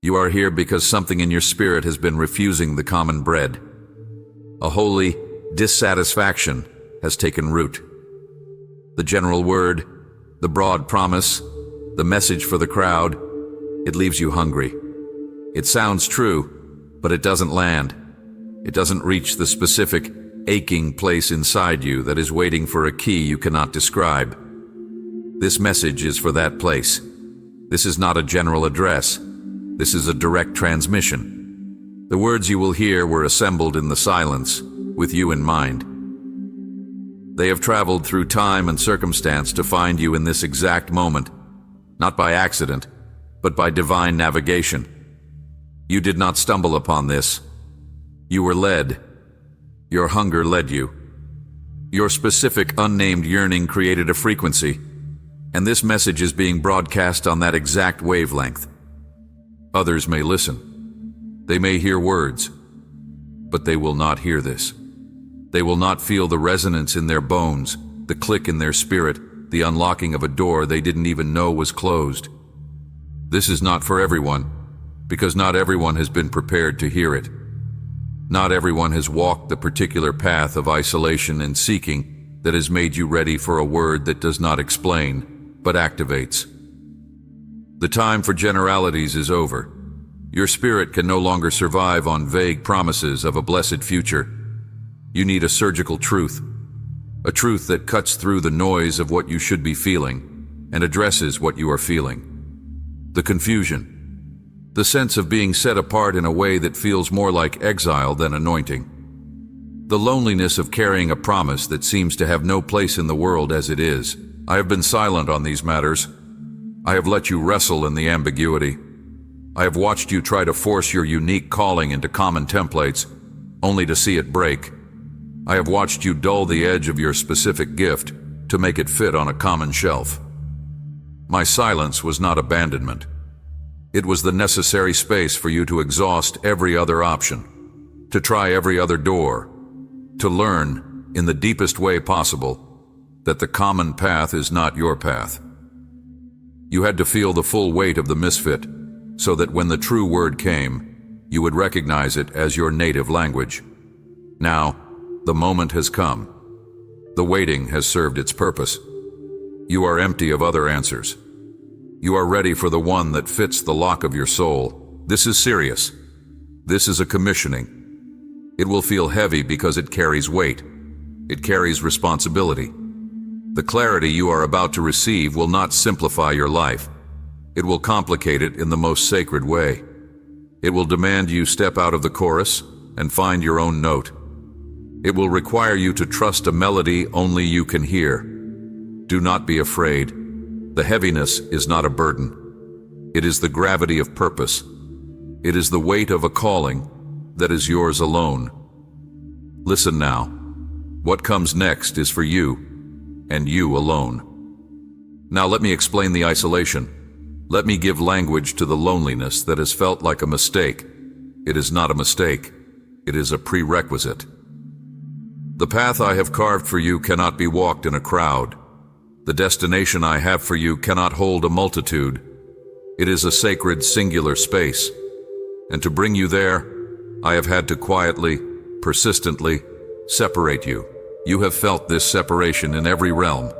You are here because something in your spirit has been refusing the common bread. A holy dissatisfaction has taken root. The general word, the broad promise, the message for the crowd, it leaves you hungry. It sounds true, but it doesn't land. It doesn't reach the specific, aching place inside you that is waiting for a key you cannot describe. This message is for that place. This is not a general address. This is a direct transmission. The words you will hear were assembled in the silence, with you in mind. They have traveled through time and circumstance to find you in this exact moment, not by accident, but by divine navigation. You did not stumble upon this. You were led. Your hunger led you. Your specific unnamed yearning created a frequency, and this message is being broadcast on that exact wavelength. Others may listen. They may hear words, but they will not hear this. They will not feel the resonance in their bones, the click in their spirit, the unlocking of a door they didn't even know was closed. This is not for everyone, because not everyone has been prepared to hear it. Not everyone has walked the particular path of isolation and seeking that has made you ready for a word that does not explain, but activates. The time for generalities is over. Your spirit can no longer survive on vague promises of a blessed future. You need a surgical truth, a truth that cuts through the noise of what you should be feeling and addresses what you are feeling. The confusion, the sense of being set apart in a way that feels more like exile than anointing. The loneliness of carrying a promise that seems to have no place in the world as it is. I have been silent on these matters. I have let you wrestle in the ambiguity. I have watched you try to force your unique calling into common templates, only to see it break. I have watched you dull the edge of your specific gift to make it fit on a common shelf. My silence was not abandonment. It was the necessary space for you to exhaust every other option, to try every other door, to learn, in the deepest way possible, that the common path is not your path. You had to feel the full weight of the misfit, so that when the true word came, you would recognize it as your native language. Now, the moment has come. The waiting has served its purpose. You are empty of other answers. You are ready for the one that fits the lock of your soul. This is serious. This is a commissioning. It will feel heavy because it carries weight. It carries responsibility. The clarity you are about to receive will not simplify your life. It will complicate it in the most sacred way. It will demand you step out of the chorus and find your own note. It will require you to trust a melody only you can hear. Do not be afraid. The heaviness is not a burden. It is the gravity of purpose. It is the weight of a calling that is yours alone. Listen now. What comes next is for you, and you alone. Now let me explain the isolation. Let me give language to the loneliness that has felt like a mistake. It is not a mistake. It is a prerequisite. The path I have carved for you cannot be walked in a crowd. The destination I have for you cannot hold a multitude. It is a sacred, singular space. And to bring you there, I have had to quietly, persistently, separate you. You have felt this separation in every realm.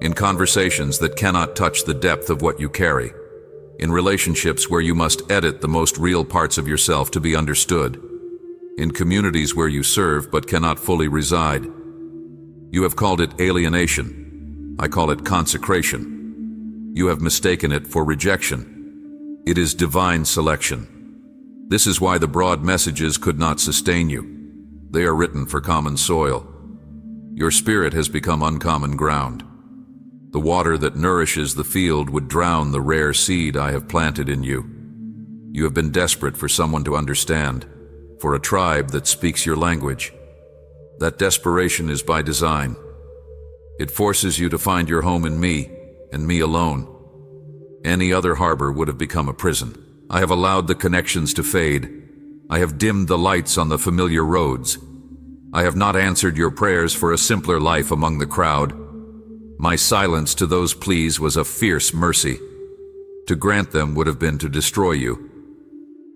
In conversations that cannot touch the depth of what you carry. In relationships where you must edit the most real parts of yourself to be understood. In communities where you serve but cannot fully reside. You have called it alienation. I call it consecration. You have mistaken it for rejection. It is divine selection. This is why the broad messages could not sustain you. They are written for common soil. Your spirit has become uncommon ground. The water that nourishes the field would drown the rare seed I have planted in you. You have been desperate for someone to understand, for a tribe that speaks your language. That desperation is by design. It forces you to find your home in me, and me alone. Any other harbor would have become a prison. I have allowed the connections to fade. I have dimmed the lights on the familiar roads. I have not answered your prayers for a simpler life among the crowd. My silence to those pleas was a fierce mercy. To grant them would have been to destroy you.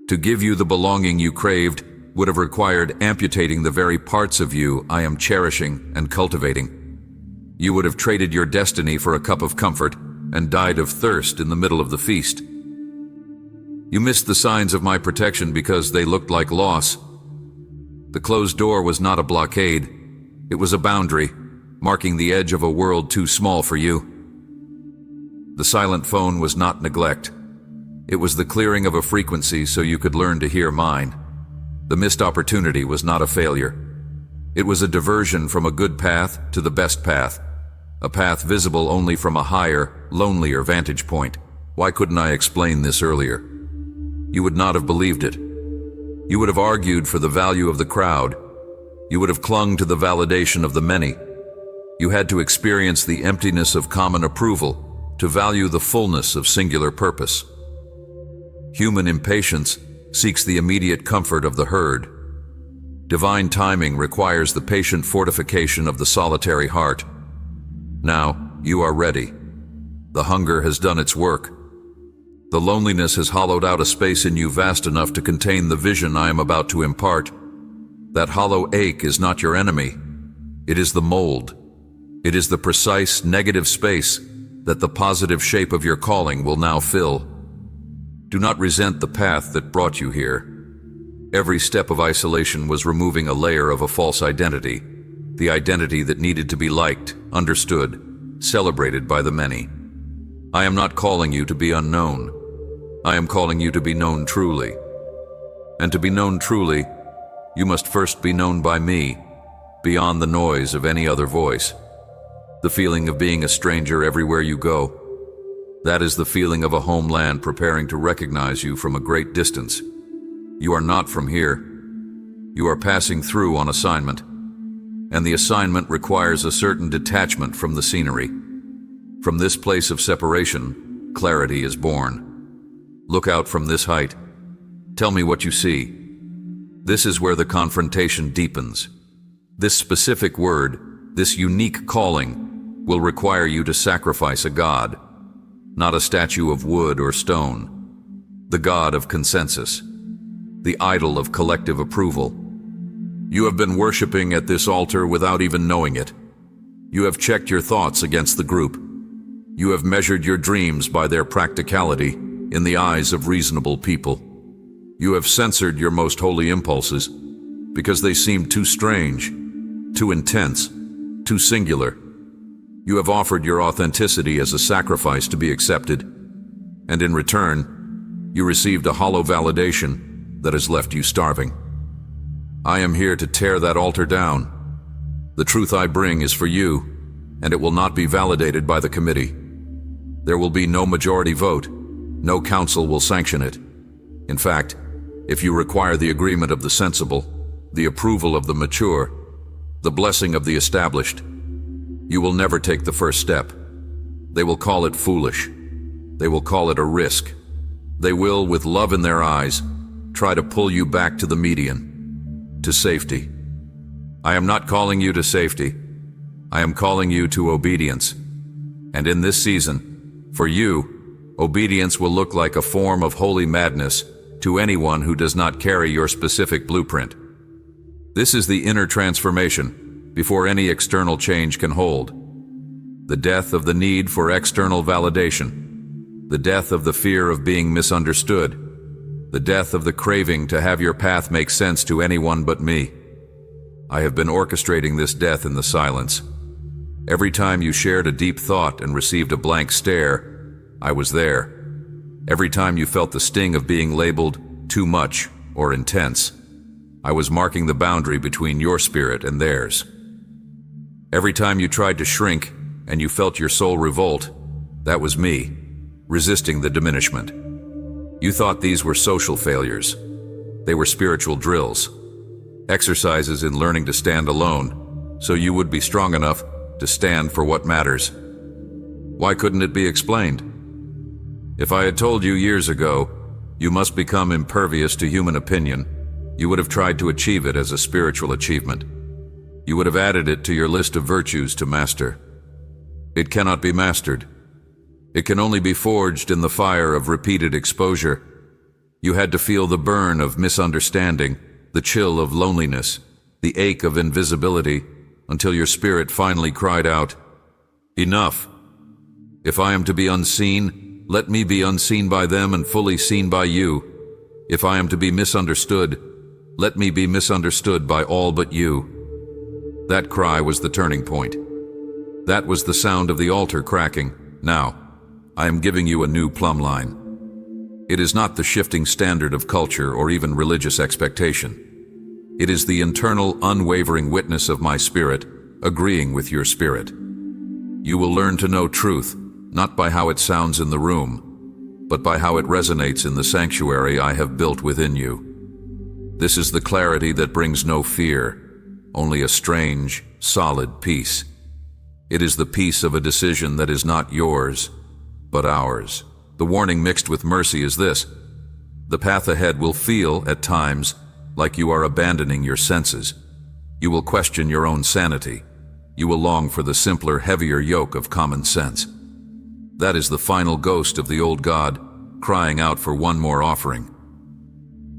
To give you the belonging you craved would have required amputating the very parts of you I am cherishing and cultivating. You would have traded your destiny for a cup of comfort and died of thirst in the middle of the feast. You missed the signs of my protection because they looked like loss. The closed door was not a blockade. It was a boundary, marking the edge of a world too small for you. The silent phone was not neglect. It was the clearing of a frequency so you could learn to hear mine. The missed opportunity was not a failure. It was a diversion from a good path to the best path, a path visible only from a higher, lonelier vantage point. Why couldn't I explain this earlier? You would not have believed it. You would have argued for the value of the crowd. You would have clung to the validation of the many. You had to experience the emptiness of common approval to value the fullness of singular purpose. Human impatience seeks the immediate comfort of the herd. Divine timing requires the patient fortification of the solitary heart. Now, you are ready. The hunger has done its work. The loneliness has hollowed out a space in you vast enough to contain the vision I am about to impart. That hollow ache is not your enemy. It is the mold. It is the precise negative space that the positive shape of your calling will now fill. Do not resent the path that brought you here. Every step of isolation was removing a layer of a false identity, the identity that needed to be liked, understood, celebrated by the many. I am not calling you to be unknown. I am calling you to be known truly. And to be known truly, you must first be known by me, beyond the noise of any other voice. The feeling of being a stranger everywhere you go. That is the feeling of a homeland preparing to recognize you from a great distance. You are not from here. You are passing through on assignment. And the assignment requires a certain detachment from the scenery. From this place of separation, clarity is born. Look out from this height. Tell me what you see. This is where the confrontation deepens. This specific word, this unique calling, will require you to sacrifice a god, not a statue of wood or stone, the god of consensus, the idol of collective approval. You have been worshiping at this altar without even knowing it. You have checked your thoughts against the group. You have measured your dreams by their practicality in the eyes of reasonable people. You have censored your most holy impulses because they seemed too strange, too intense, too singular. You have offered your authenticity as a sacrifice to be accepted, and in return, you received a hollow validation that has left you starving. I am here to tear that altar down. The truth I bring is for you, and it will not be validated by the committee. There will be no majority vote. No council will sanction it. In fact, if you require the agreement of the sensible, the approval of the mature, the blessing of the established, you will never take the first step. They will call it foolish. They will call it a risk. They will, with love in their eyes, try to pull you back to the median, to safety. I am not calling you to safety. I am calling you to obedience. And in this season, for you, obedience will look like a form of holy madness to anyone who does not carry your specific blueprint. This is the inner transformation before any external change can hold. The death of the need for external validation. The death of the fear of being misunderstood. The death of the craving to have your path make sense to anyone but me. I have been orchestrating this death in the silence. Every time you shared a deep thought and received a blank stare, I was there. Every time you felt the sting of being labeled too much or intense, I was marking the boundary between your spirit and theirs. Every time you tried to shrink and you felt your soul revolt, that was me, resisting the diminishment. You thought these were social failures. They were spiritual drills, exercises in learning to stand alone, so you would be strong enough to stand for what matters. Why couldn't it be explained? If I had told you years ago, you must become impervious to human opinion, you would have tried to achieve it as a spiritual achievement. You would have added it to your list of virtues to master. It cannot be mastered. It can only be forged in the fire of repeated exposure. You had to feel the burn of misunderstanding, the chill of loneliness, the ache of invisibility, until your spirit finally cried out, "Enough! If I am to be unseen, let me be unseen by them and fully seen by you. If I am to be misunderstood, let me be misunderstood by all but you." That cry was the turning point. That was the sound of the altar cracking. Now, I am giving you a new plumb line. It is not the shifting standard of culture or even religious expectation. It is the internal, unwavering witness of my spirit, agreeing with your spirit. You will learn to know truth, not by how it sounds in the room, but by how it resonates in the sanctuary I have built within you. This is the clarity that brings no fear, only a strange, solid peace. It is the peace of a decision that is not yours, but ours. The warning mixed with mercy is this: the path ahead will feel, at times, like you are abandoning your senses. You will question your own sanity. You will long for the simpler, heavier yoke of common sense. That is the final ghost of the old God, crying out for one more offering.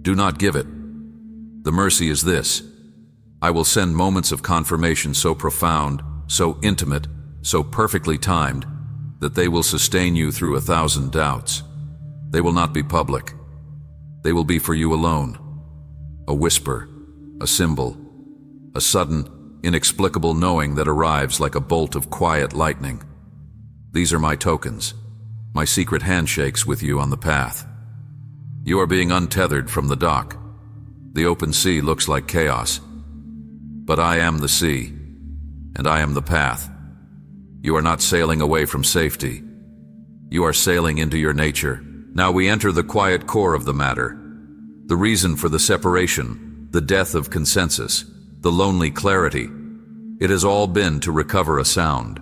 Do not give it. The mercy is this: I will send moments of confirmation so profound, so intimate, so perfectly timed, that they will sustain you through 1,000 doubts. They will not be public. They will be for you alone. A whisper, a symbol, a sudden, inexplicable knowing that arrives like a bolt of quiet lightning. These are my tokens, my secret handshakes with you on the path. You are being untethered from the dock. The open sea looks like chaos. But I am the sea, and I am the path. You are not sailing away from safety. You are sailing into your nature. Now we enter the quiet core of the matter. The reason for the separation, the death of consensus, the lonely clarity. It has all been to recover a sound,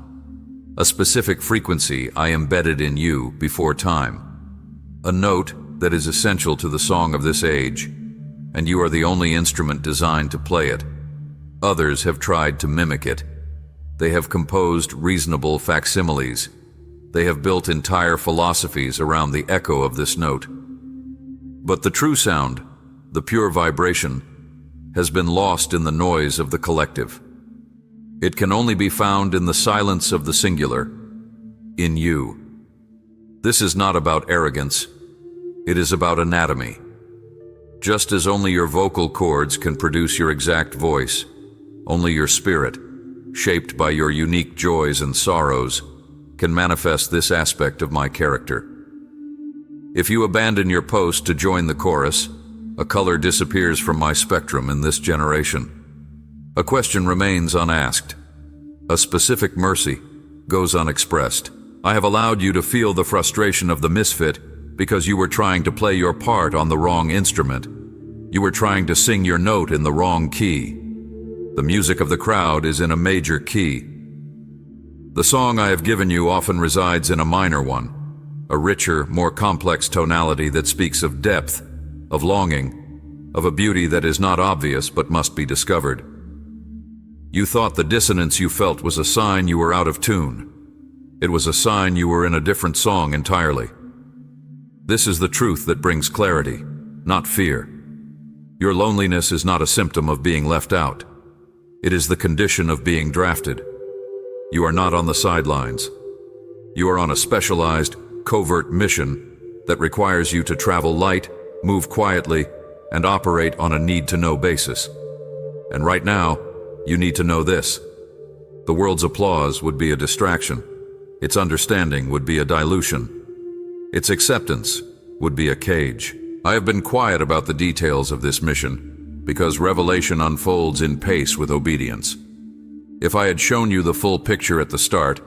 a specific frequency I embedded in you before time, a note that is essential to the song of this age, and you are the only instrument designed to play it. Others have tried to mimic it. They have composed reasonable facsimiles. They have built entire philosophies around the echo of this note. But the true sound, the pure vibration, has been lost in the noise of the collective. It can only be found in the silence of the singular, in you. This is not about arrogance. It is about anatomy. Just as only your vocal cords can produce your exact voice, only your spirit, shaped by your unique joys and sorrows, can manifest this aspect of my character. If you abandon your post to join the chorus, a color disappears from my spectrum in this generation. A question remains unasked. A specific mercy goes unexpressed. I have allowed you to feel the frustration of the misfit because you were trying to play your part on the wrong instrument. You were trying to sing your note in the wrong key. The music of the crowd is in a major key. The song I have given you often resides in a minor one, a richer, more complex tonality that speaks of depth, of longing, of a beauty that is not obvious but must be discovered. You thought the dissonance you felt was a sign you were out of tune. It was a sign you were in a different song entirely. This is the truth that brings clarity, not fear. Your loneliness is not a symptom of being left out. It is the condition of being drafted. You are not on the sidelines. You are on a specialized, covert mission that requires you to travel light, move quietly, and operate on a need-to-know basis. And right now, you need to know this. The world's applause would be a distraction. Its understanding would be a dilution. Its acceptance would be a cage. I have been quiet about the details of this mission because revelation unfolds in pace with obedience. If I had shown you the full picture at the start,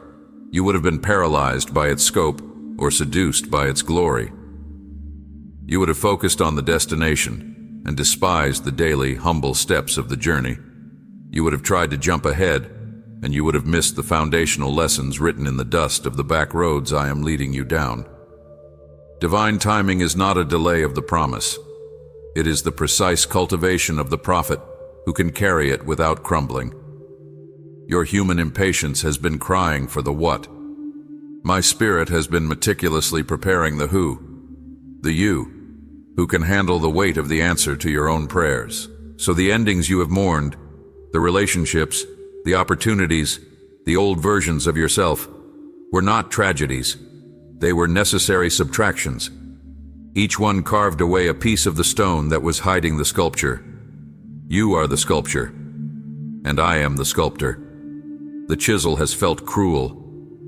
you would have been paralyzed by its scope or seduced by its glory. You would have focused on the destination and despised the daily, humble steps of the journey. You would have tried to jump ahead, and you would have missed the foundational lessons written in the dust of the back roads I am leading you down. Divine timing is not a delay of the promise. It is the precise cultivation of the prophet who can carry it without crumbling. Your human impatience has been crying for the what. My spirit has been meticulously preparing the who, the you, who can handle the weight of the answer to your own prayers. So the endings you have mourned, the relationships, the opportunities, the old versions of yourself, were not tragedies. They were necessary subtractions. Each one carved away a piece of the stone that was hiding the sculpture. You are the sculpture, and I am the sculptor. The chisel has felt cruel.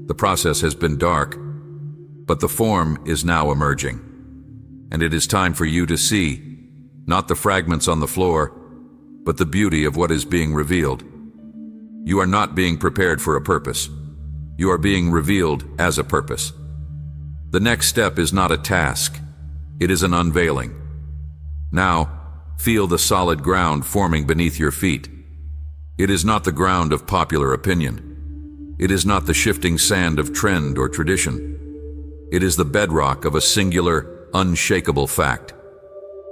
The process has been dark, but the form is now emerging. And it is time for you to see, not the fragments on the floor, but the beauty of what is being revealed. You are not being prepared for a purpose. You are being revealed as a purpose. The next step is not a task. It is an unveiling. Now, feel the solid ground forming beneath your feet. It is not the ground of popular opinion. It is not the shifting sand of trend or tradition. It is the bedrock of a singular, unshakable fact.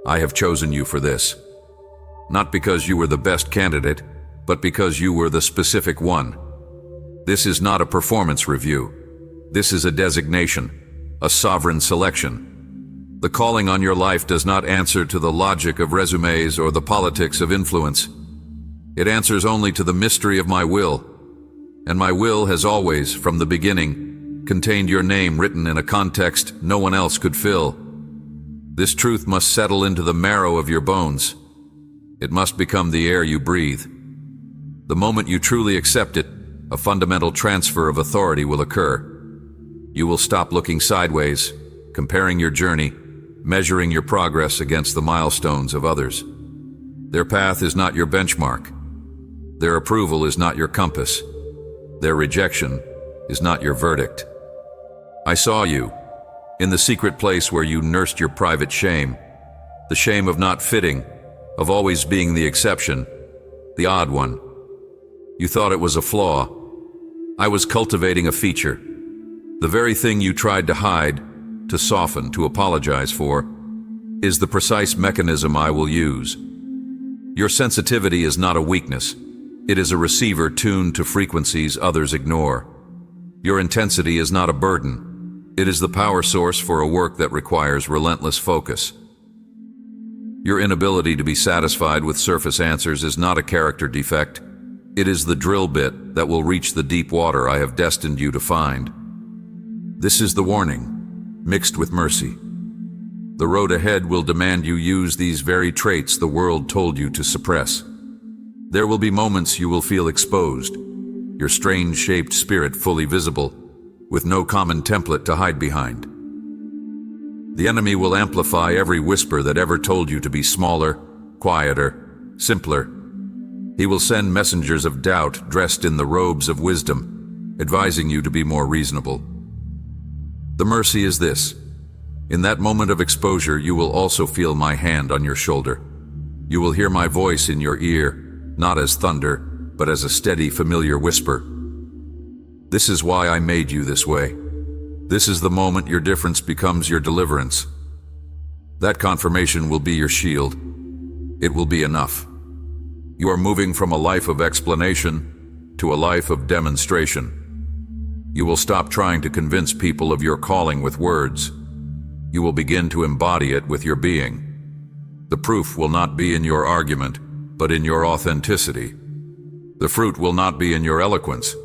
I have chosen you for this. Not because you were the best candidate, but because you were the specific one. This is not a performance review. This is a designation, a sovereign selection. The calling on your life does not answer to the logic of resumes or the politics of influence. It answers only to the mystery of my will. And my will has always, from the beginning, contained your name written in a context no one else could fill. This truth must settle into the marrow of your bones. It must become the air you breathe. The moment you truly accept it, a fundamental transfer of authority will occur. You will stop looking sideways, comparing your journey, measuring your progress against the milestones of others. Their path is not your benchmark. Their approval is not your compass. Their rejection is not your verdict. I saw you, in the secret place where you nursed your private shame, the shame of not fitting, of always being the exception, the odd one. You thought it was a flaw. I was cultivating a feature. The very thing you tried to hide, to soften, to apologize for, is the precise mechanism I will use. Your sensitivity is not a weakness. It is a receiver tuned to frequencies others ignore. Your intensity is not a burden. It is the power source for a work that requires relentless focus. Your inability to be satisfied with surface answers is not a character defect. It is the drill bit that will reach the deep water I have destined you to find. This is the warning, mixed with mercy. The road ahead will demand you use these very traits the world told you to suppress. There will be moments you will feel exposed, your strange-shaped spirit fully visible, with no common template to hide behind. The enemy will amplify every whisper that ever told you to be smaller, quieter, simpler. He will send messengers of doubt dressed in the robes of wisdom, advising you to be more reasonable. The mercy is this. In that moment of exposure, you will also feel my hand on your shoulder. You will hear my voice in your ear, not as thunder, but as a steady, familiar whisper. This is why I made you this way. This is the moment your difference becomes your deliverance. That confirmation will be your shield. It will be enough. You are moving from a life of explanation to a life of demonstration. You will stop trying to convince people of your calling with words. You will begin to embody it with your being. The proof will not be in your argument, but in your authenticity. The fruit will not be in your eloquence,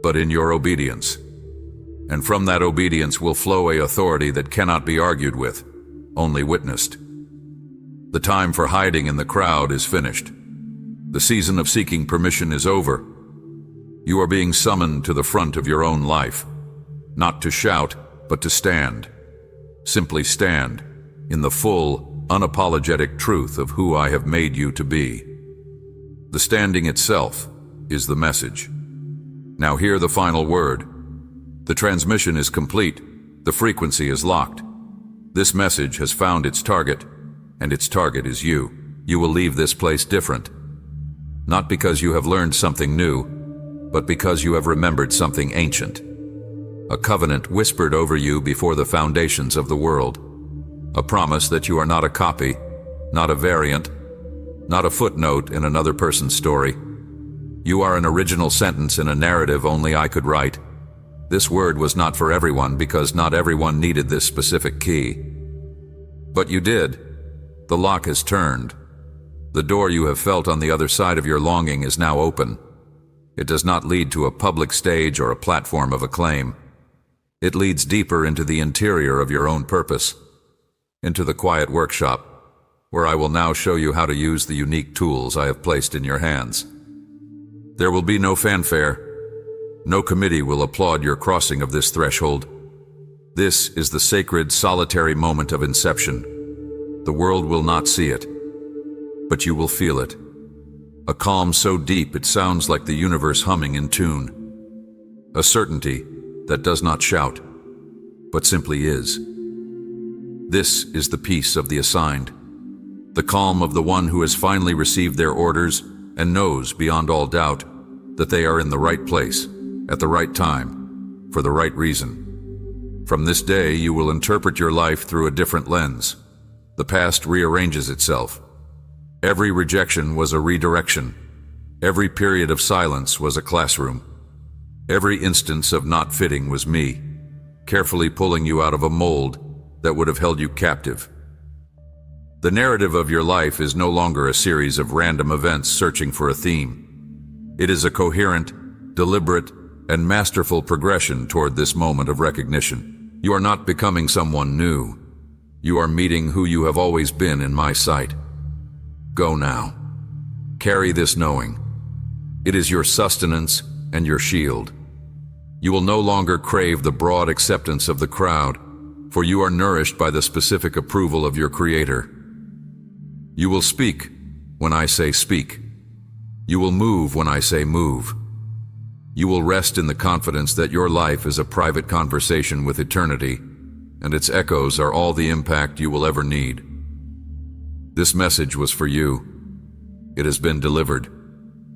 but in your obedience. And from that obedience will flow a authority that cannot be argued with, only witnessed. The time for hiding in the crowd is finished. The season of seeking permission is over. You are being summoned to the front of your own life, not to shout, but to stand. Simply stand in the full, unapologetic truth of who I have made you to be. The standing itself is the message. Now hear the final word. The transmission is complete. The frequency is locked. This message has found its target, and its target is you. You will leave this place different. Not because you have learned something new, but because you have remembered something ancient. A covenant whispered over you before the foundations of the world. A promise that you are not a copy, not a variant, not a footnote in another person's story. You are an original sentence in a narrative only I could write. This word was not for everyone because not everyone needed this specific key. But you did. The lock has turned. The door you have felt on the other side of your longing is now open. It does not lead to a public stage or a platform of acclaim. It leads deeper into the interior of your own purpose, into the quiet workshop, where I will now show you how to use the unique tools I have placed in your hands. There will be no fanfare. No committee will applaud your crossing of this threshold. This is the sacred, solitary moment of inception. The world will not see it, but you will feel it. A calm so deep it sounds like the universe humming in tune. A certainty that does not shout, but simply is. This is the peace of the assigned, the calm of the one who has finally received their orders and knows beyond all doubt that they are in the right place, at the right time, for the right reason. From this day, you will interpret your life through a different lens. The past rearranges itself. Every rejection was a redirection. Every period of silence was a classroom. Every instance of not fitting was me, carefully pulling you out of a mold that would have held you captive. The narrative of your life is no longer a series of random events searching for a theme. It is a coherent, deliberate, and masterful progression toward this moment of recognition. You are not becoming someone new. You are meeting who you have always been in my sight. Go now. Carry this knowing. It is your sustenance and your shield. You will no longer crave the broad acceptance of the crowd, for you are nourished by the specific approval of your Creator. You will speak when I say speak. You will move when I say move. You will rest in the confidence that your life is a private conversation with eternity, and its echoes are all the impact you will ever need. This message was for you. It has been delivered.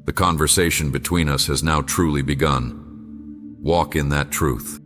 The conversation between us has now truly begun. Walk in that truth.